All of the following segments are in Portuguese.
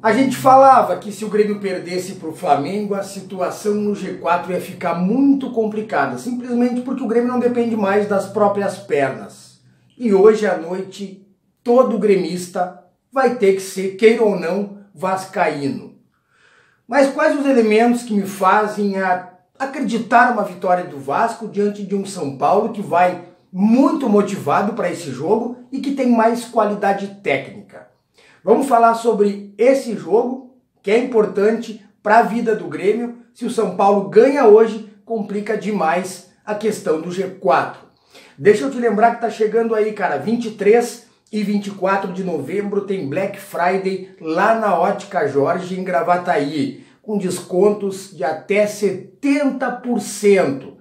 A gente falava que se o Grêmio perdesse para o Flamengo, a situação no G4 ia ficar muito complicada, simplesmente porque o Grêmio não depende mais das próprias pernas. E hoje à noite, todo gremista vai ter que ser, queira ou não, vascaíno. Mas quais os elementos que me fazem acreditar numa vitória do Vasco diante de um São Paulo que vai muito motivado para esse jogo e que tem mais qualidade técnica? Vamos falar sobre esse jogo, que é importante para a vida do Grêmio. Se o São Paulo ganha hoje, complica demais a questão do G4. Deixa eu te lembrar que tá chegando aí, cara, 23 e 24 de novembro tem Black Friday lá na Ótica Jorge, em Gravataí, com descontos de até 70%.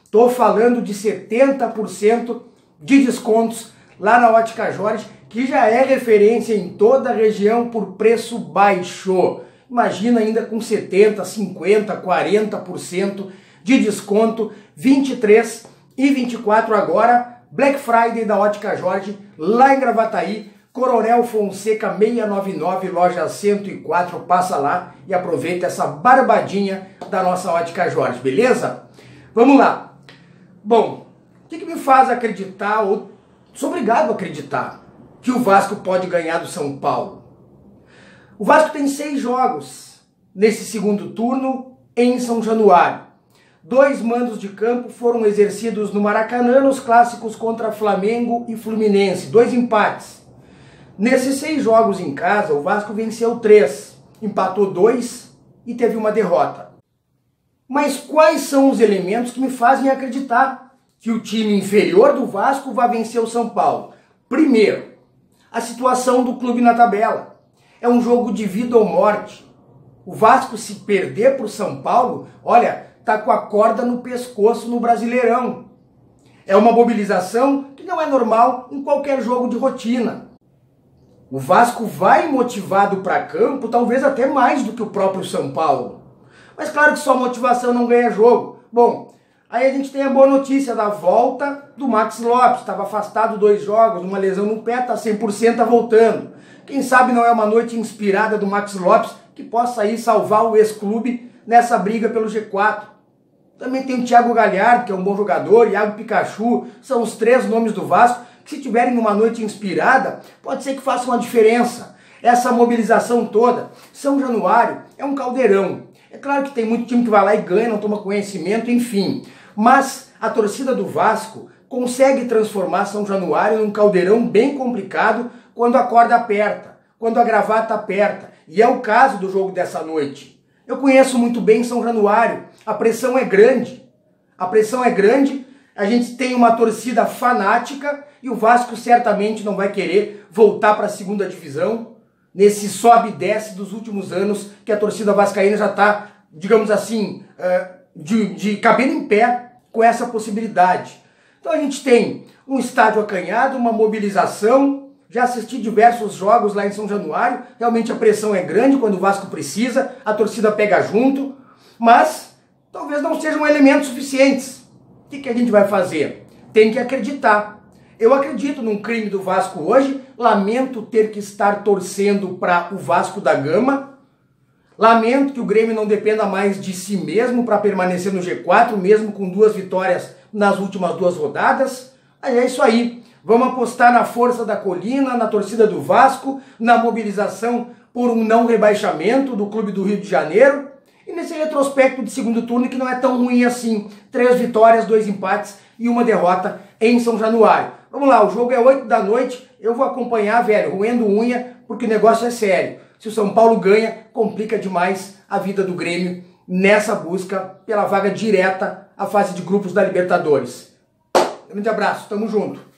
Tô falando de 70% de descontos lá na Ótica Jorge, que já é referência em toda a região por preço baixo. Imagina ainda com 70%, 50%, 40% de desconto, 23 e 24 agora, Black Friday da Ótica Jorge, lá em Gravataí, Coronel Fonseca 699, loja 104, passa lá e aproveita essa barbadinha da nossa Ótica Jorge, beleza? Vamos lá. Bom, o que me faz acreditar, ou sou obrigado a acreditar, que o Vasco pode ganhar do São Paulo? O Vasco tem 6 jogos nesse segundo turno em São Januário. 2 mandos de campo foram exercidos no Maracanã nos clássicos contra Flamengo e Fluminense, 2 empates. Nesses 6 jogos em casa, o Vasco venceu 3, empatou 2 e teve uma derrota. Mas quais são os elementos que me fazem acreditar que o time inferior do Vasco vai vencer o São Paulo? Primeiro, a situação do clube na tabela. É um jogo de vida ou morte. O Vasco, se perder para o São Paulo, olha, tá com a corda no pescoço no Brasileirão. É uma mobilização que não é normal em qualquer jogo de rotina. O Vasco vai motivado para campo, talvez até mais do que o próprio São Paulo. Mas claro que só motivação não ganha jogo. Bom, aí a gente tem a boa notícia da volta do Maxi Lopes. Estava afastado 2 jogos, uma lesão no pé, está 100%, tá voltando. Quem sabe não é uma noite inspirada do Maxi Lopes que possa aí salvar o ex-clube nessa briga pelo G4. Também tem o Thiago Galhardo, que é um bom jogador, Iago Pikachu, são os 3 nomes do Vasco, que se tiverem numa noite inspirada, pode ser que faça uma diferença. Essa mobilização toda, São Januário é um caldeirão. É claro que tem muito time que vai lá e ganha, não toma conhecimento, enfim. Mas a torcida do Vasco consegue transformar São Januário num caldeirão bem complicado quando a corda aperta, quando a gravata aperta. E é o caso do jogo dessa noite. Eu conheço muito bem São Januário, a pressão é grande. A pressão é grande, a gente tem uma torcida fanática e o Vasco certamente não vai querer voltar para a segunda divisão nesse sobe e desce dos últimos anos que a torcida vascaína já está, digamos assim, de cabelo em pé com essa possibilidade. Então a gente tem um estádio acanhado, uma mobilização. Já assisti diversos jogos lá em São Januário, realmente a pressão é grande quando o Vasco precisa, a torcida pega junto, mas talvez não sejam elementos suficientes. O que a gente vai fazer? Tem que acreditar. Eu acredito num crime do Vasco hoje, lamento ter que estar torcendo para o Vasco da Gama, lamento que o Grêmio não dependa mais de si mesmo para permanecer no G4, mesmo com 2 vitórias nas últimas 2 rodadas. Mas é isso aí. Vamos apostar na força da Colina, na torcida do Vasco, na mobilização por um não rebaixamento do Clube do Rio de Janeiro e nesse retrospecto de segundo turno que não é tão ruim assim. 3 vitórias, 2 empates e 1 derrota em São Januário. Vamos lá, o jogo é 8 da noite, eu vou acompanhar, velho, roendo unha, porque o negócio é sério. Se o São Paulo ganha, complica demais a vida do Grêmio nessa busca pela vaga direta à fase de grupos da Libertadores. Grande abraço, tamo junto.